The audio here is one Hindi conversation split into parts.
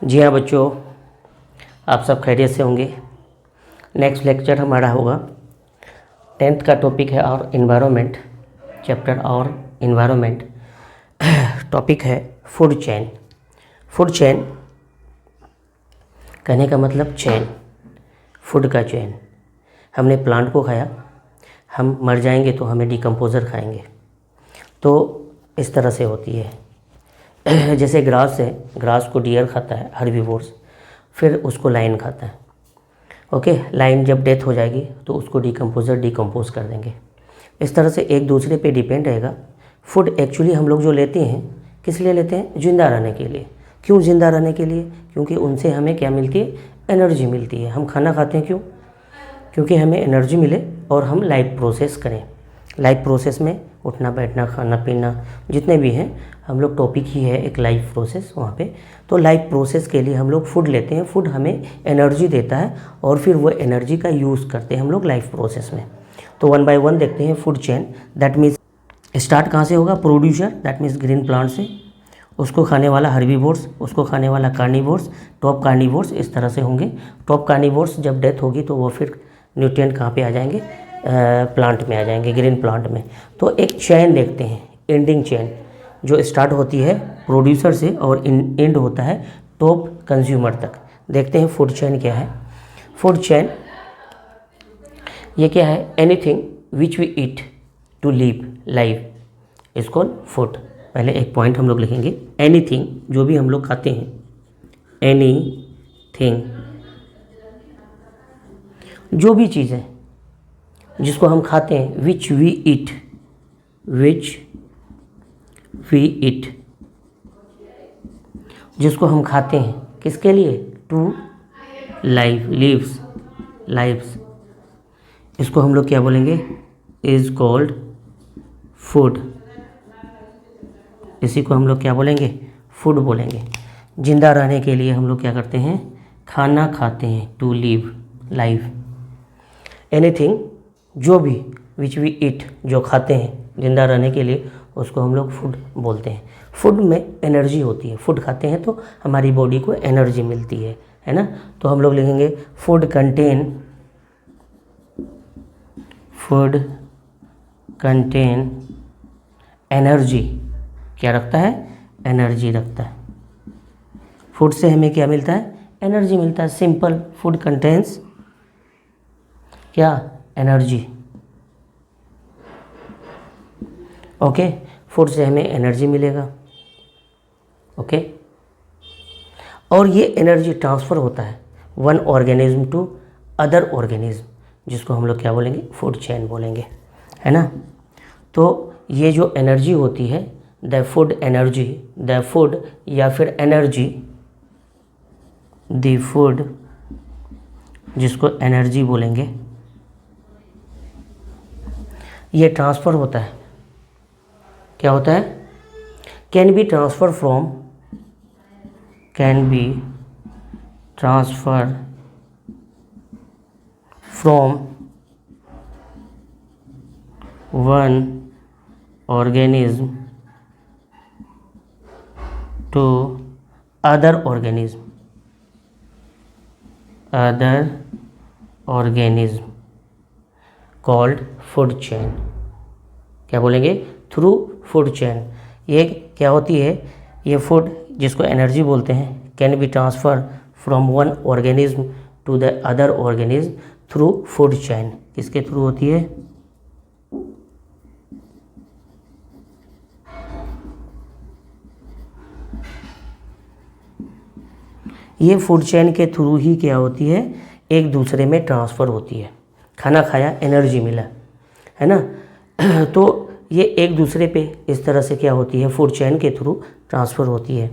जी हाँ बच्चों, आप सब खैरियत से होंगे। नेक्स्ट लेक्चर हमारा होगा 10th का टॉपिक है और इन्वायरमेंट, चैप्टर और इन्वायरमेंट। टॉपिक है फूड चेन। फूड चेन कहने का मतलब चेन, फूड का चेन। हमने प्लांट को खाया, हम मर जाएंगे तो हमें डिकम्पोज़र खाएंगे। तो इस तरह से होती है। जैसे ग्रास है, ग्रास को डियर खाता है, हर्बीवोर्स, फिर उसको लाइन खाता है। ओके, लाइन जब डेथ हो जाएगी तो उसको डिकम्पोज़र डिकम्पोज कर देंगे। इस तरह से एक दूसरे पे डिपेंड रहेगा। फूड एक्चुअली हम लोग जो लेते हैं, किस लिए लेते हैं? ज़िंदा रहने के लिए। क्यों ज़िंदा रहने के लिए? क्योंकि उनसे हमें क्या मिलती है? एनर्जी मिलती है। हम खाना खाते हैं क्यों? क्योंकि हमें एनर्जी मिले और हम लाइफ प्रोसेस करें। लाइफ प्रोसेस में उठना बैठना खाना पीना जितने भी हैं, हम लोग टॉपिक ही है एक लाइफ प्रोसेस वहाँ पे। तो लाइफ प्रोसेस के लिए हम लोग फूड लेते हैं। फूड हमें एनर्जी देता है और फिर वो एनर्जी का यूज़ करते हैं हम लोग लाइफ प्रोसेस में। तो वन बाय वन देखते हैं food chain. That means start कहाँ से होगा? Producer, that means green plant से, उसको खाने वाला हर्बीवोर्स, उसको खाने वाला कार्निवोर्स, टॉप कार्निवोर्स, इस तरह से होंगे। टॉप कार्निवोर्स जब डेथ होगी तो वो फिर न्यूट्रिएंट कहाँ पे आ जाएंगे? प्लांट में आ जाएंगे, ग्रीन प्लांट में। तो एक चेन देखते हैं, एंडिंग चेन, जो स्टार्ट होती है प्रोड्यूसर से और एंड होता है टॉप कंज्यूमर तक। देखते हैं फूड चेन क्या है। फूड चेन ये क्या है? Anything which we eat to live life is called food. पहले एक पॉइंट हम लोग लिखेंगे, एनीथिंग, जो भी हम लोग खाते हैं, एनीथिंग, जो भी चीज़ है जिसको हम खाते हैं, विच वी ईट, विच वी ईट, जिसको हम खाते हैं, किसके लिए? टू लाइफ, लिव्स, लाइव्स, इसको हम लोग क्या बोलेंगे? Is called food. इसी को हम लोग क्या बोलेंगे? फूड बोलेंगे। जिंदा रहने के लिए हम लोग क्या करते हैं? खाना खाते हैं, टू लिव लाइफ। एनीथिंग, जो भी, विच वी ईट, जो खाते हैं जिंदा रहने के लिए, उसको हम लोग फूड बोलते हैं। फूड में एनर्जी होती है। फूड खाते हैं तो हमारी बॉडी को एनर्जी मिलती है ना। तो हम लोग लिखेंगे food contain, food contain energy. क्या रखता है? एनर्जी रखता है। फूड से हमें क्या मिलता है? एनर्जी मिलता है। सिंपल, फूड कंटेन्स क्या? एनर्जी। ओके, फूड से हमें एनर्जी मिलेगा। ओके, और ये एनर्जी ट्रांसफ़र होता है one organism to other organism, जिसको हम लोग क्या बोलेंगे? फूड चेन बोलेंगे, है ना। तो ये जो एनर्जी होती है, the food energy, the food या फिर एनर्जी, द फूड, जिसको एनर्जी बोलेंगे, ये ट्रांसफ़र होता है। क्या होता है? Can be transfer from, can be transfer from one organism to other organism, other organism called food chain. क्या बोलेंगे? Through food chain. ये क्या होती है? ये फूड, जिसको एनर्जी बोलते हैं, can be transfer from one organism to the other organism through food chain. किसके थ्रू होती है? ये फूड चेन के थ्रू ही क्या होती है? एक दूसरे में ट्रांसफ़र होती है। खाना खाया, एनर्जी मिला, है ना। तो ये एक दूसरे पे इस तरह से क्या होती है? फूड चेन के थ्रू ट्रांसफ़र होती है।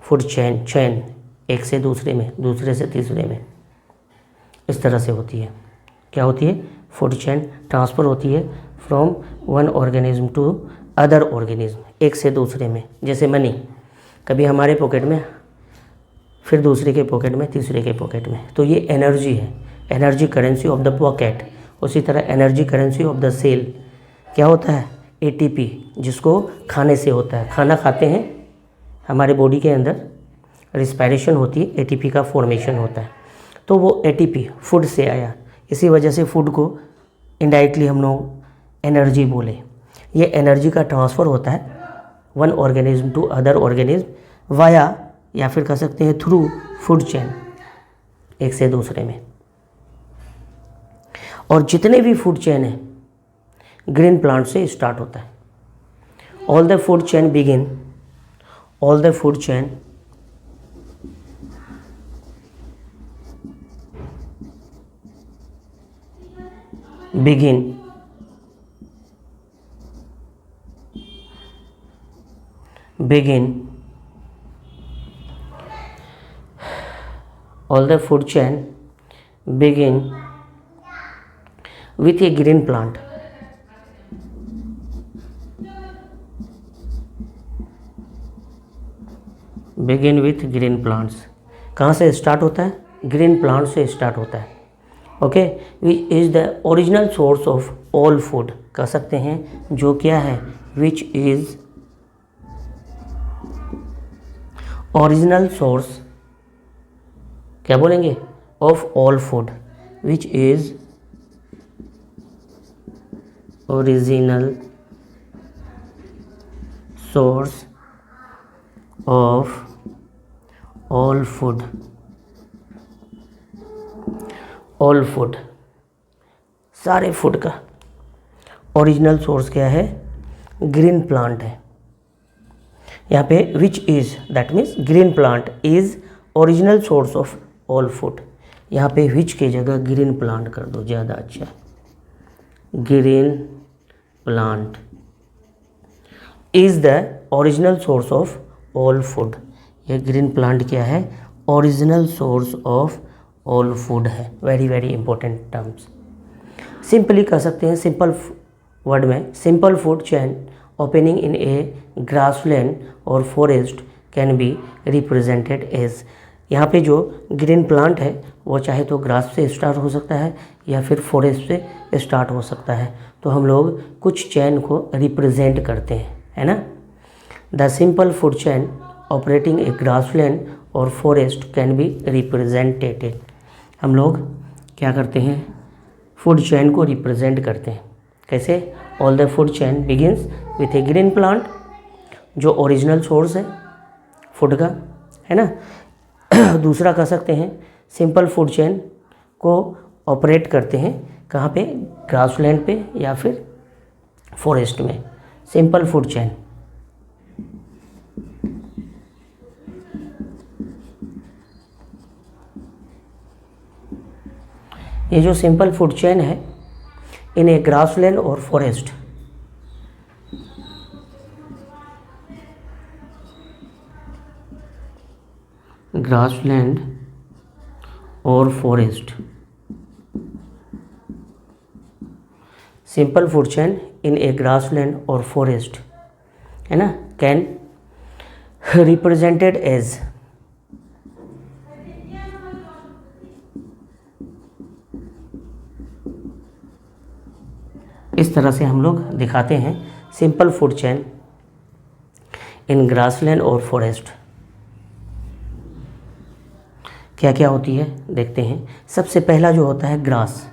फूड चेन, चेन एक से दूसरे में, दूसरे से तीसरे में, इस तरह से होती है। क्या होती है? फूड चेन ट्रांसफ़र होती है from one organism to other organism, एक से दूसरे में। जैसे मनी, कभी हमारे पॉकेट में, फिर दूसरे के पॉकेट में, तीसरे के पॉकेट में। तो ये एनर्जी है, energy currency of the pocket. उसी तरह energy currency of the cell क्या होता है? एटीपी, जिसको खाने से होता है। खाना खाते हैं हमारे बॉडी के अंदर, रिस्पायरेशन होती है, एटीपी का फॉर्मेशन होता है। तो वो एटीपी फूड से आया, इसी वजह से फूड को इनडायरेक्टली हम लोग एनर्जी बोले। ये एनर्जी का ट्रांसफ़र होता है one organism to other organism via, या फिर कह सकते हैं थ्रू फूड चेन, एक से दूसरे में। और जितने भी फूड चेन हैं ग्रीन प्लांट से स्टार्ट होता है। All the food chain begin all the food chain begin with a green plant. Begin with green plants. कहाँ से स्टार्ट होता है? ग्रीन प्लांट से स्टार्ट होता है। Okay, which is the original source of all food, कह सकते हैं जो क्या है, विच इज़ ओरिजिनल सोर्स, क्या बोलेंगे, of all food, which is original source of all food. All food, सारे फूड का ओरिजिनल सोर्स क्या है, ग्रीन प्लांट है। यहाँ पे which is, that means green plant is original source of all food. यहाँ पे विच की जगह ग्रीन प्लांट कर दो, ज़्यादा अच्छा। Green plant is the original source of all food. ये ग्रीन प्लांट क्या है, original source of all food है। Very very important terms. Simply कह सकते हैं, सिंपल वर्ड में, simple food chain opening in a grassland और forest can be represented as. यहाँ पे जो ग्रीन प्लांट है वो चाहे तो ग्रास से स्टार्ट हो सकता है या फिर फॉरेस्ट से स्टार्ट हो सकता है। तो हम लोग कुछ चैन को रिप्रेजेंट करते हैं, है ना। The simple food chain operating A grassland और फॉरेस्ट कैन बी रिप्रेजेंटेड। हम लोग क्या करते हैं, फूड चैन को रिप्रेजेंट करते हैं। कैसे? All the food chain begins with A green plant, जो ओरिजिनल सोर्स है फूड का, है ना। दूसरा कह सकते हैं सिंपल फूड चैन को ऑपरेट करते हैं कहाँ पे, ग्रासलैंड पे या फिर फॉरेस्ट में। सिंपल फूड चैन, ये जो सिंपल फूड चेन है इन ए ग्रासलैंड और फॉरेस्ट, ग्रासलैंड और forest, simple food chain in a grassland और फॉरेस्ट, है ना, कैन रिप्रेजेंटेड एज, इस तरह से हम लोग दिखाते हैं simple food chain in grassland और फॉरेस्ट। क्या क्या होती है देखते हैं। सबसे पहला जो होता है ग्रास,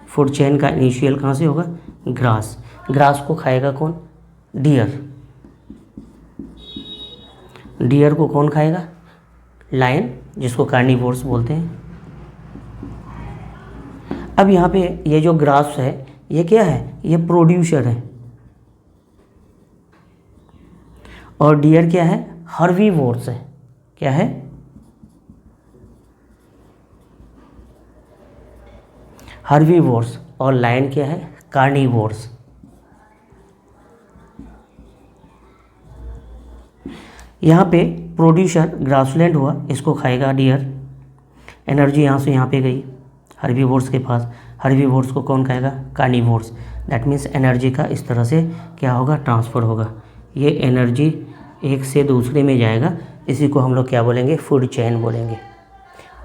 फूड चेन का इनिशियल कहाँ से होगा, ग्रास। ग्रास को खाएगा कौन, डियर। डियर को कौन खाएगा, लायन, जिसको कार्निवोर्स बोलते हैं। अब यहाँ पे ये जो ग्रास है ये क्या है, ये प्रोड्यूसर है, और डियर क्या है, हर्बीवोर्स है। क्या है, हर्बीवोर्स। और लायन क्या है, कार्निवोर्स। यहाँ पे प्रोड्यूसर ग्रासलैंड हुआ, इसको खाएगा डियर। एनर्जी यहाँ से यहाँ पे गई हर्बीवोर्स के पास, हर्बीवोर्स को कौन खाएगा, कार्निवोर्स। दैट मीन्स एनर्जी का इस तरह से क्या होगा, ट्रांसफ़र होगा। ये एनर्जी एक से दूसरे में जाएगा, इसी को हम लोग क्या बोलेंगे, फूड चेन बोलेंगे।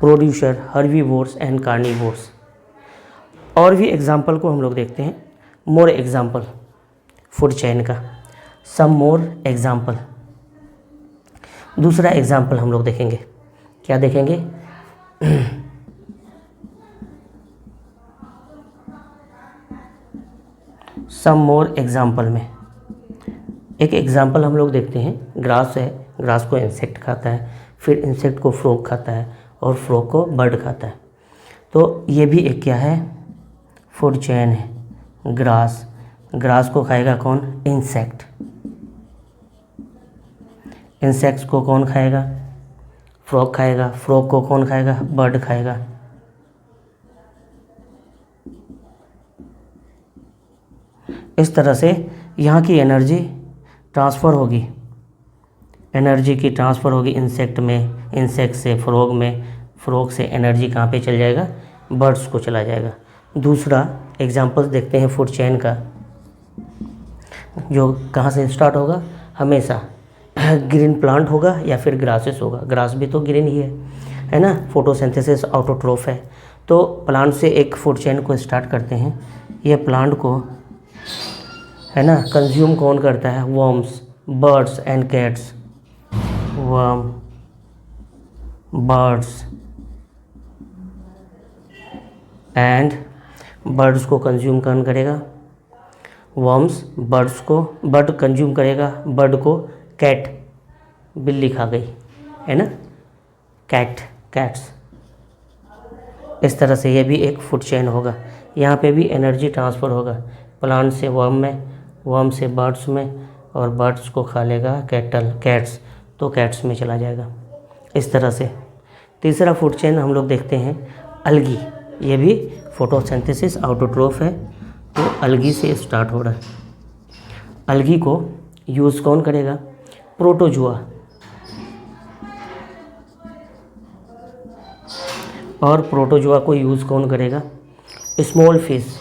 Producer, herbivores and carnivores. और भी एग्जाम्पल को हम लोग देखते हैं, मोर एग्जाम्पल फूड चेन का, सम मोर एग्जाम्पल। दूसरा एग्जाम्पल हम लोग देखेंगे। क्या देखेंगे? सम मोर एग्जाम्पल में एक एग्जाम्पल हम लोग देखते हैं। ग्रास है, ग्रास को इंसेक्ट खाता है, फिर इंसेक्ट को फ्रॉग खाता है और फ्रॉग को बर्ड खाता है। तो ये भी एक क्या है? फूड चेन है। ग्रास, ग्रास को खाएगा कौन? इंसेक्ट। इंसेक्ट्स को कौन खाएगा? फ्रॉग खाएगा। फ्रॉग को कौन खाएगा? बर्ड खाएगा। इस तरह से यहाँ की एनर्जी ट्रांसफ़र होगी, एनर्जी की ट्रांसफ़र होगी इंसेक्ट में, इंसेक्ट से फ्रॉग में, फ्रॉग से एनर्जी कहाँ पे चल जाएगा? बर्ड्स को चला जाएगा। दूसरा एग्जांपल्स देखते हैं फूड चेन का, जो कहाँ से स्टार्ट होगा? हमेशा ग्रीन प्लांट होगा या फिर ग्रासेस होगा। ग्रास भी तो ग्रीन ही है ना? फोटोसिंथेसिस ऑटोट्रोफ है। तो प्लांट से एक फूड चेन को स्टार्ट करते हैं। ये प्लांट को है ना कंज्यूम कौन करता है? Worms, birds and cats. Worm, birds and birds को कंज्यूम कौन करेगा? वर्म्स, बर्ड्स को, बर्ड कंज्यूम करेगा बर्ड को। कैट, बिल्ली खा गई, है ना? Cat, cats. इस तरह से ये भी एक फूड चेन होगा। यहाँ पे भी एनर्जी ट्रांसफ़र होगा, प्लांट से वर्म में, वर्म से बर्ड्स में, और बर्ड्स को खा लेगा कैटल, कैट्स, तो कैट्स में चला जाएगा। इस तरह से तीसरा फूड चेन हम लोग देखते हैं अलगी। ये भी फोटोसिंथेसिस ऑटोट्रोफ है, तो अलगी से स्टार्ट हो रहा है। अलगी को यूज़ कौन करेगा? प्रोटोजुआ। और प्रोटोजुआ को यूज़ कौन करेगा? Small fish.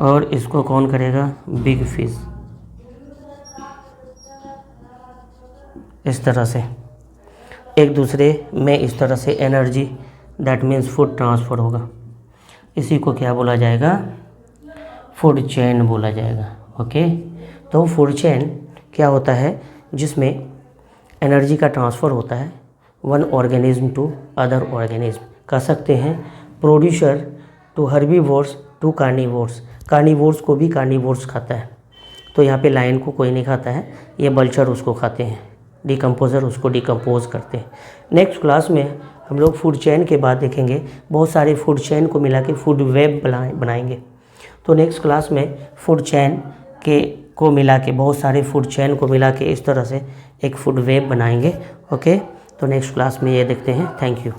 और इसको कौन करेगा? Big fish. इस तरह से एक दूसरे में इस तरह से energy, that means food transfer होगा। इसी को क्या बोला जाएगा? फूड चेन बोला जाएगा। ओके, तो फूड चेन क्या होता है? जिसमें एनर्जी का ट्रांसफ़र होता है one organism to other organism. कह सकते हैं producer to herbivores to carnivores. Carnivores को भी कार्निवोर्स खाता है। तो यहाँ पे लायन को कोई नहीं खाता है, ये बल्चर उसको खाते हैं, डिकम्पोज़र उसको डिकम्पोज करते हैं। नेक्स्ट क्लास में हम लोग फूड चेन के बाद देखेंगे बहुत सारे फूड चेन को मिला के फूड वेब बनाएंगे। तो नेक्स्ट क्लास में फूड चेन को मिला के, बहुत सारे फूड चेन को मिला के इस तरह से एक फूड वेब बनाएंगे। ओके, तो नेक्स्ट क्लास में ये देखते हैं। Thank you.